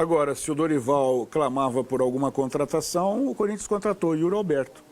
Agora, se o Dorival clamava por alguma contratação, o Corinthians contratou o Yuri Alberto,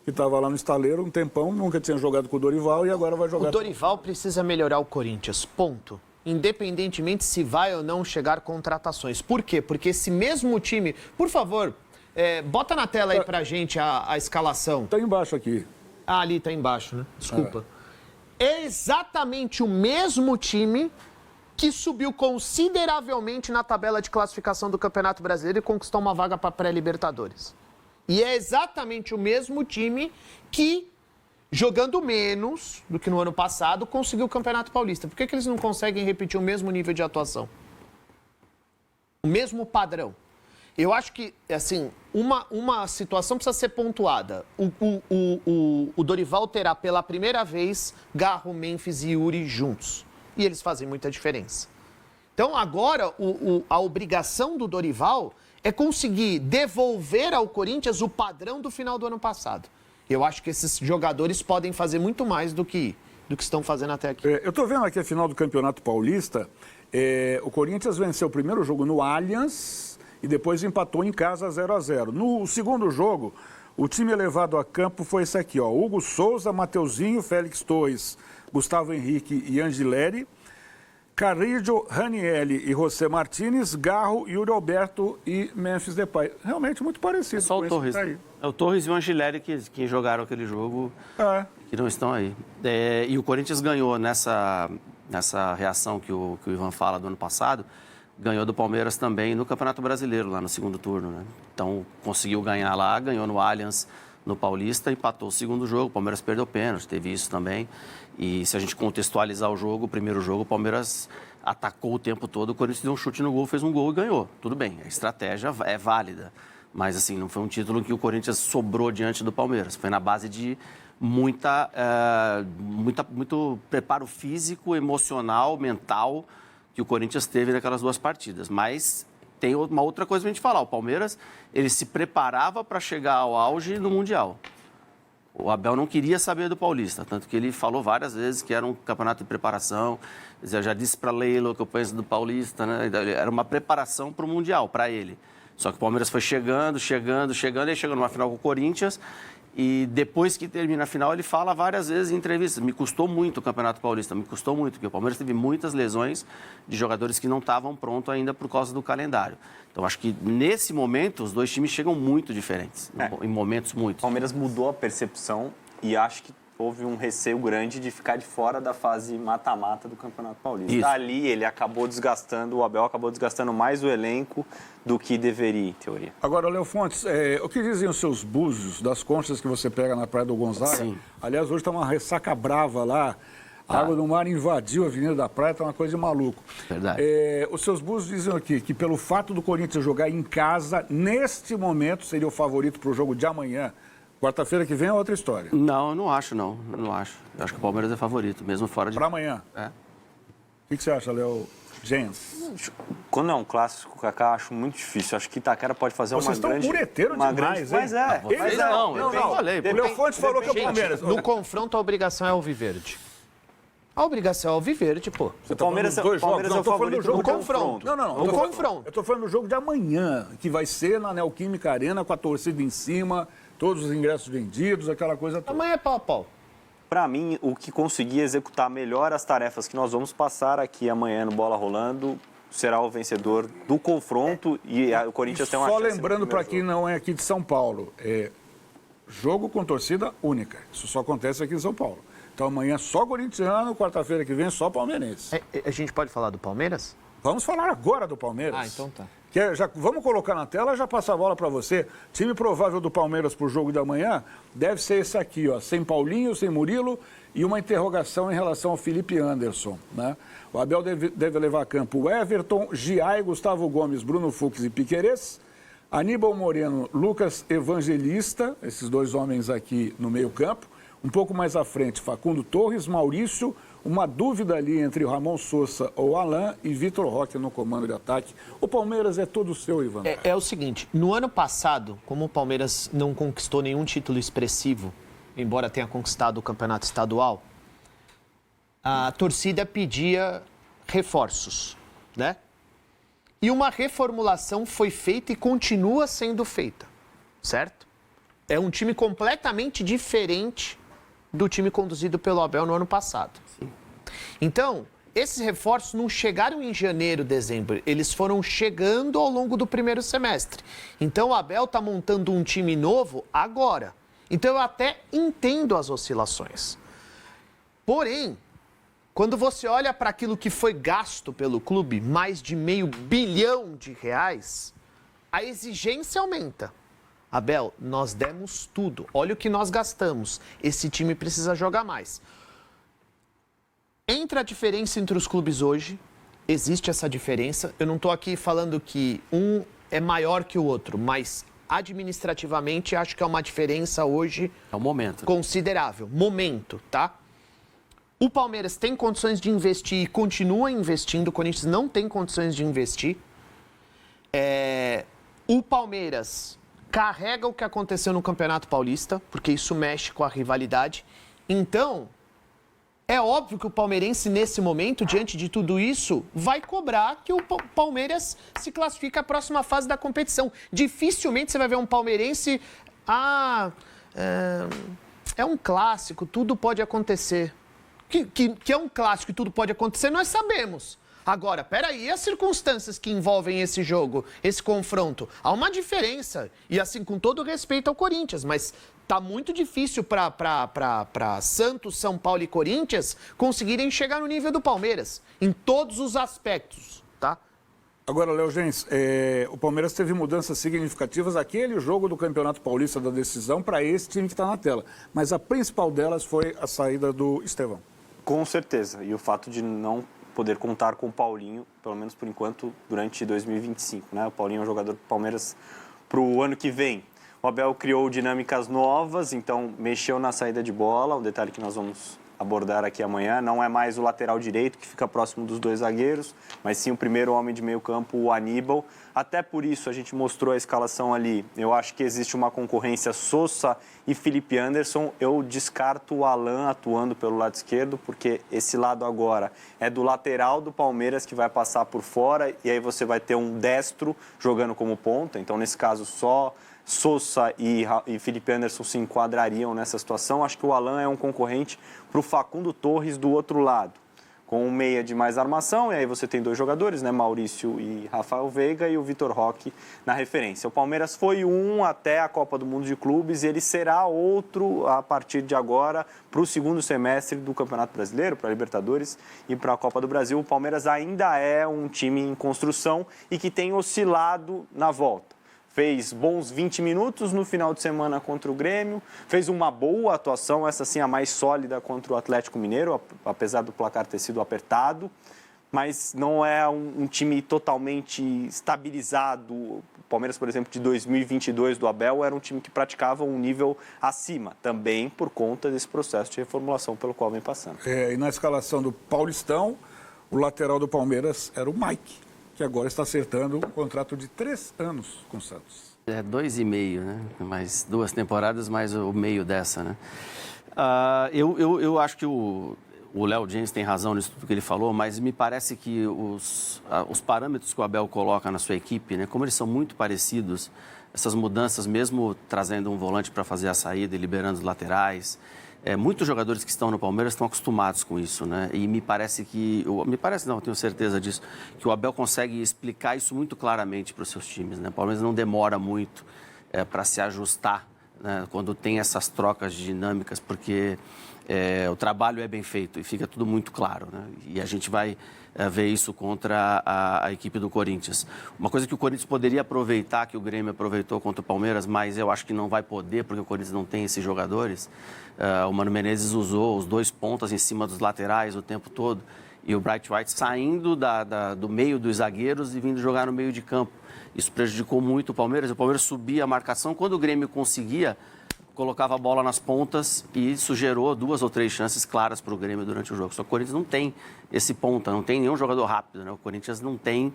que estava lá no estaleiro um tempão, nunca tinha jogado com o Dorival e agora vai jogar. O Dorival precisa melhorar o Corinthians, ponto. Independentemente se vai ou não chegar contratações. Por quê? Porque esse mesmo time... Por favor, bota na tela aí pra gente a escalação. Está embaixo aqui. Ah, ali tá embaixo, né? Desculpa. É exatamente o mesmo time que subiu consideravelmente na tabela de classificação do Campeonato Brasileiro e conquistou uma vaga para pré-Libertadores. E é exatamente o mesmo time que, jogando menos do que no ano passado, conseguiu o Campeonato Paulista. Por que eles não conseguem repetir o mesmo nível de atuação? O mesmo padrão. Eu acho que, assim, uma situação precisa ser pontuada. O Dorival terá pela primeira vez Garro, Memphis e Yuri juntos. E eles fazem muita diferença. Então, agora, a obrigação do Dorival é conseguir devolver ao Corinthians o padrão do final do ano passado. Eu acho que esses jogadores podem fazer muito mais do que estão fazendo até aqui. Eu estou vendo aqui a final do Campeonato Paulista. O Corinthians venceu o primeiro jogo no Allianz e depois empatou em casa 0-0. No segundo jogo, o time levado a campo foi esse aqui, ó. Hugo Souza, Mateuzinho, Félix Torres, Gustavo Henrique e Angileri, Carrillo, Ranielli e José Martínez, Garro, Yuri Alberto e Memphis Depay. Realmente muito parecido. Só o Torres. É o Torres e o Angileri que jogaram aquele jogo, que não estão aí. E o Corinthians ganhou nessa reação que o Ivan fala do ano passado, ganhou do Palmeiras também no Campeonato Brasileiro, lá no segundo turno, né? Então, conseguiu ganhar lá, ganhou no Allianz, no Paulista, empatou o segundo jogo, o Palmeiras perdeu pênalti, teve isso também. E se a gente contextualizar o jogo, o primeiro jogo, o Palmeiras atacou o tempo todo, o Corinthians deu um chute no gol, fez um gol e ganhou. Tudo bem, a estratégia é válida, mas assim, não foi um título que o Corinthians sobrou diante do Palmeiras, foi na base de muito preparo físico, emocional, mental que o Corinthians teve naquelas duas partidas. Mas tem uma outra coisa pra gente falar, o Palmeiras, ele se preparava para chegar ao auge no Mundial. O Abel não queria saber do Paulista, tanto que ele falou várias vezes que era um campeonato de preparação. Eu já disse para Leilo que eu penso do Paulista, né? Era uma preparação para o Mundial, para ele. Só que o Palmeiras foi chegando, e chegou numa final com o Corinthians. E depois que termina a final, ele fala várias vezes em entrevistas, me custou muito o Campeonato Paulista, me custou muito, porque o Palmeiras teve muitas lesões de jogadores que não estavam prontos ainda por causa do calendário. Então, acho que nesse momento, os dois times chegam muito diferentes, em momentos muito. O Palmeiras mudou a percepção e acho que houve um receio grande de ficar de fora da fase mata-mata do Campeonato Paulista. Isso. Dali, ele acabou desgastando, o Abel acabou desgastando mais o elenco do que deveria, em teoria. Agora, Léo Fontes, o que dizem os seus búzios das conchas que você pega na Praia do Gonzaga? Sim. Aliás, hoje está uma ressaca brava lá. A água do mar invadiu a Avenida da Praia, está uma coisa de maluco. Verdade. Os seus búzios dizem aqui que pelo fato do Corinthians jogar em casa, neste momento, seria o favorito para o jogo de amanhã. Quarta-feira que vem é outra história. Não, eu não acho, não. Eu não acho. Eu acho que o Palmeiras é favorito, mesmo fora de... Para amanhã. É. O que você acha, Léo Jens? Quando é um clássico, Kaká, acho muito difícil. Acho que Itaquera pode fazer Vocês uma grande... estão mureteiros demais, hein? Mas é. Vocês não, eu falei. O Léo Fontes falou que é o Gente, Palmeiras. no confronto, a obrigação é alviverde. A obrigação é alviverde, pô. Você O Palmeiras é o favorito jogo no confronto. Não. No confronto. Eu tô falando do jogo de amanhã, que vai ser na Neoquímica Arena, com a torcida em cima, todos os ingressos vendidos, aquela coisa toda. Amanhã é pau a pau. Para mim, o que conseguir executar melhor as tarefas que nós vamos passar aqui amanhã no Bola Rolando será o vencedor do confronto e o Corinthians tem uma Só chance. lembrando para quem não é aqui de São Paulo, jogo com torcida única. Isso só acontece aqui em São Paulo. Então amanhã só corintiano, quarta-feira que vem só palmeirense. A gente pode falar do Palmeiras? Vamos falar agora do Palmeiras. Ah, então tá. Vamos colocar na tela, já passa a bola para você. Time provável do Palmeiras para o jogo de amanhã deve ser esse aqui, ó, sem Paulinho, sem Murilo e uma interrogação em relação ao Felipe Anderson, né? O Abel deve levar a campo o Everton, Giai, Gustavo Gomes, Bruno Fux e Piquerez, Aníbal Moreno, Lucas Evangelista, esses dois homens aqui no meio campo. Um pouco mais à frente, Facundo Torres, Maurício, uma dúvida ali entre Ramon Sousa ou Alain e Vitor Roque no comando de ataque. O Palmeiras é todo seu, Ivan. É o seguinte, no ano passado, como o Palmeiras não conquistou nenhum título expressivo, embora tenha conquistado o campeonato estadual, a torcida pedia reforços, né? e uma reformulação foi feita e continua sendo feita, certo? É um time completamente diferente do time conduzido pelo Abel no ano passado. Sim. Então, esses reforços não chegaram em janeiro, dezembro, eles foram chegando ao longo do primeiro semestre. Então, o Abel está montando um time novo agora. Então, eu até entendo as oscilações. Porém, quando você olha para aquilo que foi gasto pelo clube, mais de R$500 bilhão, a exigência aumenta. Abel, nós demos tudo. Olha o que nós gastamos. Esse time precisa jogar mais. Entre a diferença entre os clubes hoje, existe essa diferença. Eu não estou aqui falando que um é maior que o outro, mas administrativamente acho que é uma diferença hoje É o momento. considerável. Momento, tá? O Palmeiras tem condições de investir e continua investindo. O Corinthians não tem condições de investir. O Palmeiras carrega o que aconteceu no Campeonato Paulista, porque isso mexe com a rivalidade. Então, é óbvio que o palmeirense, nesse momento, diante de tudo isso, vai cobrar que o Palmeiras se classifique à próxima fase da competição. Dificilmente você vai ver um palmeirense... é um clássico, tudo pode acontecer. Que é um clássico e tudo pode acontecer, nós sabemos. Agora, peraí, as circunstâncias que envolvem esse jogo, esse confronto? Há uma diferença, e assim, com todo respeito ao Corinthians, mas tá muito difícil para Santos, São Paulo e Corinthians conseguirem chegar no nível do Palmeiras, em todos os aspectos, tá? Agora, Léo Gens, o Palmeiras teve mudanças significativas. Aquele jogo do Campeonato Paulista da decisão para esse time que está na tela. Mas a principal delas foi a saída do Estevão. Com certeza. E o fato de não poder contar com o Paulinho, pelo menos por enquanto, durante 2025. Né? O Paulinho é um jogador do Palmeiras para o ano que vem. O Abel criou dinâmicas novas, então mexeu na saída de bola, um detalhe que nós vamos abordar aqui amanhã. Não é mais o lateral direito que fica próximo dos dois zagueiros, mas sim o primeiro homem de meio campo, o Aníbal. Até por isso a gente mostrou a escalação ali. Eu acho que existe uma concorrência Sousa e Felipe Anderson. Eu descarto o Alan atuando pelo lado esquerdo, porque esse lado agora é do lateral do Palmeiras que vai passar por fora, e aí você vai ter um destro jogando como ponta. Então, nesse caso, só Sousa e Felipe Anderson se enquadrariam nessa situação. Acho que o Alan é um concorrente para o Facundo Torres do outro lado, com um meia de mais armação, e aí você tem dois jogadores, né, Maurício e Rafael Veiga, e o Vitor Roque na referência. O Palmeiras foi um até a Copa do Mundo de Clubes, e ele será outro a partir de agora para o segundo semestre do Campeonato Brasileiro, para a Libertadores e para a Copa do Brasil. O Palmeiras ainda é um time em construção e que tem oscilado na volta. Fez bons 20 minutos no final de semana contra o Grêmio, fez uma boa atuação, essa sim a mais sólida contra o Atlético Mineiro, apesar do placar ter sido apertado, mas não é um time totalmente estabilizado. O Palmeiras, por exemplo, de 2022 do Abel, era um time que praticava um nível acima, também por conta desse processo de reformulação pelo qual vem passando. E na escalação do Paulistão, o lateral do Palmeiras era o Mike, que agora está acertando um contrato de 3 anos com o Santos. 2,5, né? Mais 2 temporadas, mais o meio dessa, né? Eu acho que o Léo Gens tem razão nisso tudo que ele falou, mas me parece que os parâmetros que o Abel coloca na sua equipe, né? Como eles são muito parecidos, essas mudanças, mesmo trazendo um volante para fazer a saída e liberando os laterais, muitos jogadores que estão no Palmeiras estão acostumados com isso, né? E me parece que... eu tenho certeza disso, que o Abel consegue explicar isso muito claramente para os seus times, né? O Palmeiras não demora muito para se ajustar, né, quando tem essas trocas de dinâmicas, porque o trabalho é bem feito e fica tudo muito claro, né? E a gente vai ver isso contra a equipe do Corinthians. Uma coisa que o Corinthians poderia aproveitar, que o Grêmio aproveitou contra o Palmeiras, mas eu acho que não vai poder, porque o Corinthians não tem esses jogadores. O Mano Menezes usou os 2 pontas em cima dos laterais o tempo todo, e o Bright White saindo do meio dos zagueiros e vindo jogar no meio de campo. Isso prejudicou muito o Palmeiras. O Palmeiras subia a marcação. Quando o Grêmio conseguia, colocava a bola nas pontas, e isso gerou 2 ou 3 chances claras para o Grêmio durante o jogo. Só que o Corinthians não tem esse ponta, não tem nenhum jogador rápido, né? O Corinthians não tem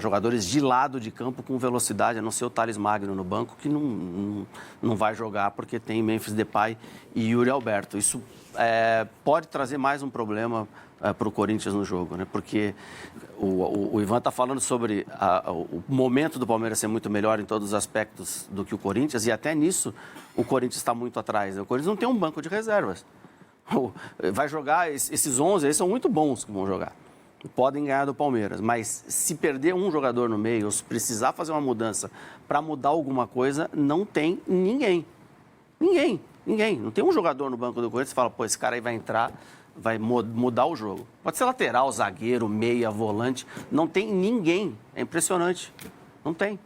jogadores de lado de campo com velocidade, a não ser o Thales Magno no banco, que não vai jogar porque tem Memphis Depay e Yuri Alberto. Isso pode trazer mais um problema para o Corinthians no jogo, né? Porque o Ivan está falando sobre o momento do Palmeiras ser muito melhor em todos os aspectos do que o Corinthians, e até nisso o Corinthians está muito atrás, né? O Corinthians não tem um banco de reservas. Vai jogar, esses 11, eles são muito bons que vão jogar. Podem ganhar do Palmeiras, mas se perder um jogador no meio, ou se precisar fazer uma mudança para mudar alguma coisa, não tem ninguém. Ninguém. Não tem um jogador no banco do Corinthians que fala, pô, esse cara aí vai entrar, vai mudar o jogo. Pode ser lateral, zagueiro, meia, volante. Não tem ninguém. É impressionante. Não tem.